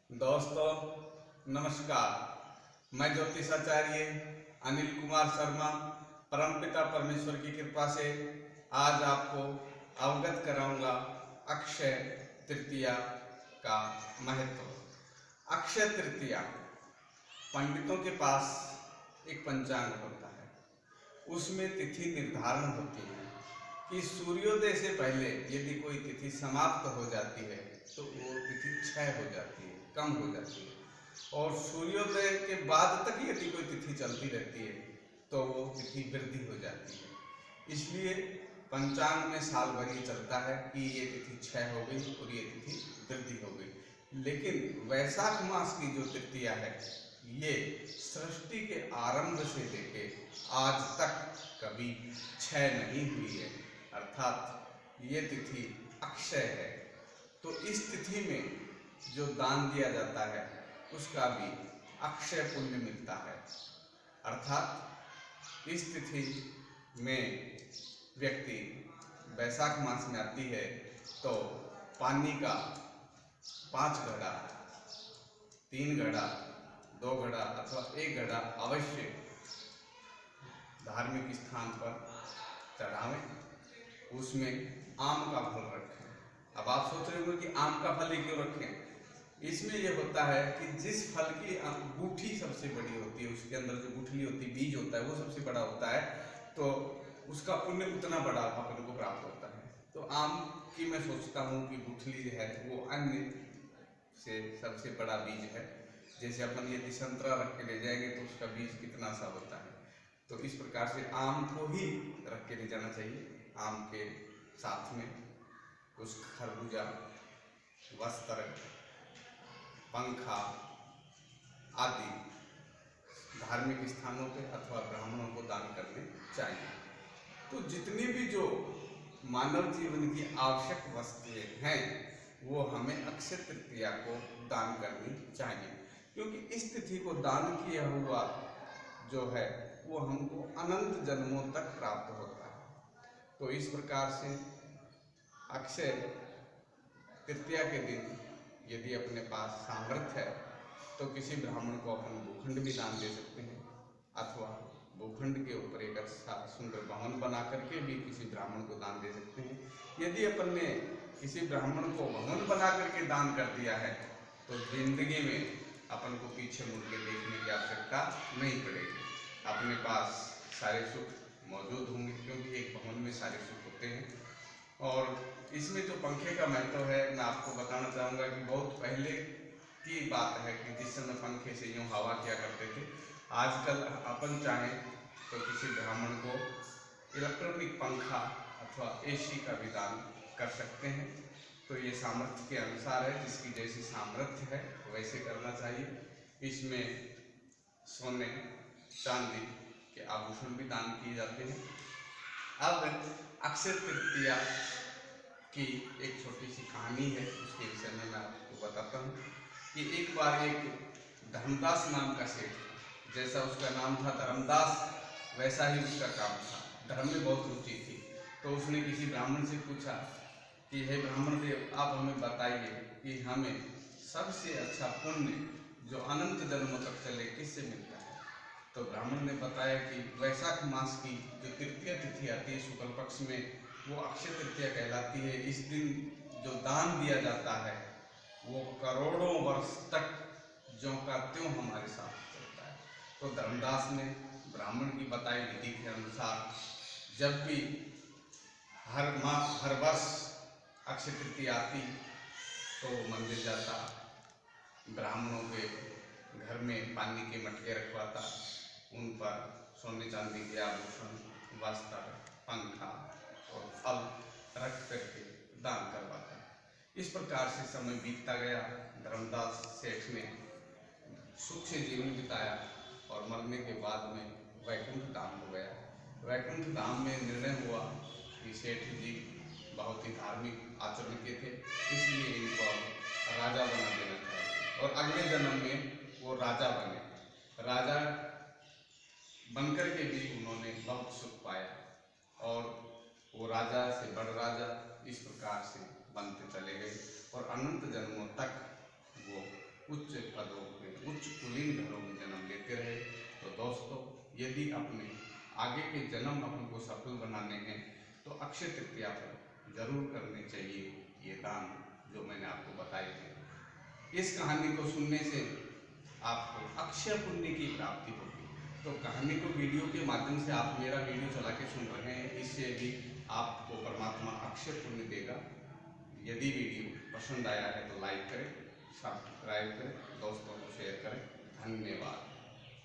दोस्तों नमस्कार। मैं ज्योतिषाचार्य अनिल कुमार शर्मा परमपिता परमेश्वर की कृपा से आज आपको अवगत कराऊंगा अक्षय तृतीया का महत्व। अक्षय तृतीया पंडितों के पास एक पंचांग होता है, उसमें तिथि निर्धारण होती है कि सूर्योदय से पहले यदि कोई तिथि समाप्त हो जाती है तो वो तिथि क्षय हो जाती है, कम हो जाती है, और सूर्योदय के बाद तक यदि कोई तिथि चलती रहती है तो वो तिथि वृद्धि हो जाती है। इसलिए पंचांग में साल भर ये चलता है कि ये तिथि क्षय हो गई और ये तिथि वृद्धि हो गई। लेकिन वैशाख मास की जो तृतीया है ये सृष्टि के आरंभ से लेके आज तक कभी क्षय नहीं हुई है, अर्थात ये तिथि अक्षय है। तो इस तिथि में जो दान दिया जाता है उसका भी अक्षय पुण्य मिलता है। अर्थात इस तिथि में व्यक्ति वैशाख मास में आती है तो पानी का 5 घड़ा, 3 घड़ा, 2 घड़ा अथवा 1 घड़ा अवश्य धार्मिक स्थान पर चढ़ावें। उसमें आम का फल रखें। अब आप सोच रहे होंगे कि आम का फल ही क्यों रखें? इसमें यह होता है कि जिस फल की गूठी सबसे बड़ी होती है, उसके अंदर जो गुठली होती है, बीज होता है, वो सबसे बड़ा होता है, तो उसका पुण्य उतना बड़ा अपन को प्राप्त होता है। तो आम की मैं सोचता हूँ कि गुठली जो है वो अन्य से सबसे बड़ा बीज है। जैसे अपन यदि संतरा रख के ले जाएंगे तो उसका बीज कितना सा होता है, तो इस प्रकार से आम को ही रख के ले जाना चाहिए। आम के साथ में कुछ खरबूजा, वस्त्र, पंखा आदि धार्मिक स्थानों पे अथवा ब्राह्मणों को दान करने चाहिए। तो जितनी भी जो मानव जीवन की आवश्यक वस्तुएं हैं वो हमें अक्षय तृतीया को दान करनी चाहिए, क्योंकि इस तिथि को दान किया हुआ जो है वो हमको अनंत जन्मों तक प्राप्त होता है। तो इस प्रकार से अक्षय तृतीया के दिन यदि अपने पास सामर्थ्य है तो किसी ब्राह्मण को अपन भूखंड भी दान दे सकते हैं, अथवा भूखंड के ऊपर एक अच्छा सुंदर भवन बना करके भी किसी ब्राह्मण को दान दे सकते हैं। यदि अपन ने किसी ब्राह्मण को भवन बना करके दान कर दिया है तो जिंदगी में अपन को पीछे मुड़ के देखने की आवश्यकता नहीं पड़ेगी। अपने पास सारे सुख मौजूद होंगे, क्योंकि एक भवन में सारे सुख होते हैं। और इसमें जो पंखे का महत्व है मैं आपको बताना चाहूँगा कि बहुत पहले की बात है कि जिस समय पंखे से यूँ हवा किया करते थे। आजकल अपन चाहें तो किसी ब्राह्मण को इलेक्ट्रॉनिक पंखा अथवा एसी का भी दान कर सकते हैं। तो ये सामर्थ्य के अनुसार है, जिसकी जैसी सामर्थ्य है वैसे करना चाहिए। इसमें सोने चांदी के आभूषण भी दान किए जाते हैं। अब अक्षय तृतीया की एक छोटी सी कहानी है, उसके विषय में मैं आपको बताता हूँ कि एक बार एक धर्मदास नाम का सेठ था। जैसा उसका नाम था धर्मदास, वैसा ही उसका काम था। धर्म में बहुत रुचि थी। तो उसने किसी ब्राह्मण से पूछा कि हे ब्राह्मण देव, आप हमें बताइए कि हमें सबसे अच्छा पुण्य जो अनंत जन्मों तक चले किससे मिलता है? तो ब्राह्मण ने बताया कि वैशाख मास की जो तृतीया तिथि आती है शुक्ल पक्ष में, वो अक्षय तृतीया कहलाती है। इस दिन जो दान दिया जाता है वो करोड़ों वर्ष तक ज्यों का त्यों हमारे साथ चलता है। तो धर्मदास ने ब्राह्मण की बताई विधि के अनुसार जब भी हर वर्ष अक्षय तृतीया आती तो मंदिर जाता, ब्राह्मणों के घर में पानी के मटके रखवाता, उन पर सोने चांदी के आभूषण, वस्त्र, पंखा और फल रख करके दान करवाता। इस प्रकार से समय बीतता गया। धर्मदास सेठ ने सुख से जीवन बिताया और मरने के बाद में वैकुंठ धाम हो गया। वैकुंठ धाम में निर्णय हुआ कि सेठ जी बहुत ही धार्मिक आचरण के थे, इसलिए इनको राजा बना देना चाहिए। और अगले जन्म में वो राजा बने। राजा बनकर के भी उन्होंने बहुत सुख पाया और वो राजा से बड़ राजा इस प्रकार से बनते चले गए और अनंत जन्मों तक वो उच्च आगे के जन्म अपन को सफल बनाने हैं तो अक्षय तृतीया पर जरूर करने चाहिए ये दान जो मैंने आपको बताए थे। इस कहानी को सुनने से आपको अक्षय पुण्य की प्राप्ति होगी। तो कहानी को वीडियो के माध्यम से आप मेरा वीडियो चला के सुन रहे हैं, इससे भी आपको परमात्मा अक्षय पुण्य देगा। यदि वीडियो पसंद आया है तो लाइक करें, सब्सक्राइब करें, दोस्तों को शेयर करें। धन्यवाद।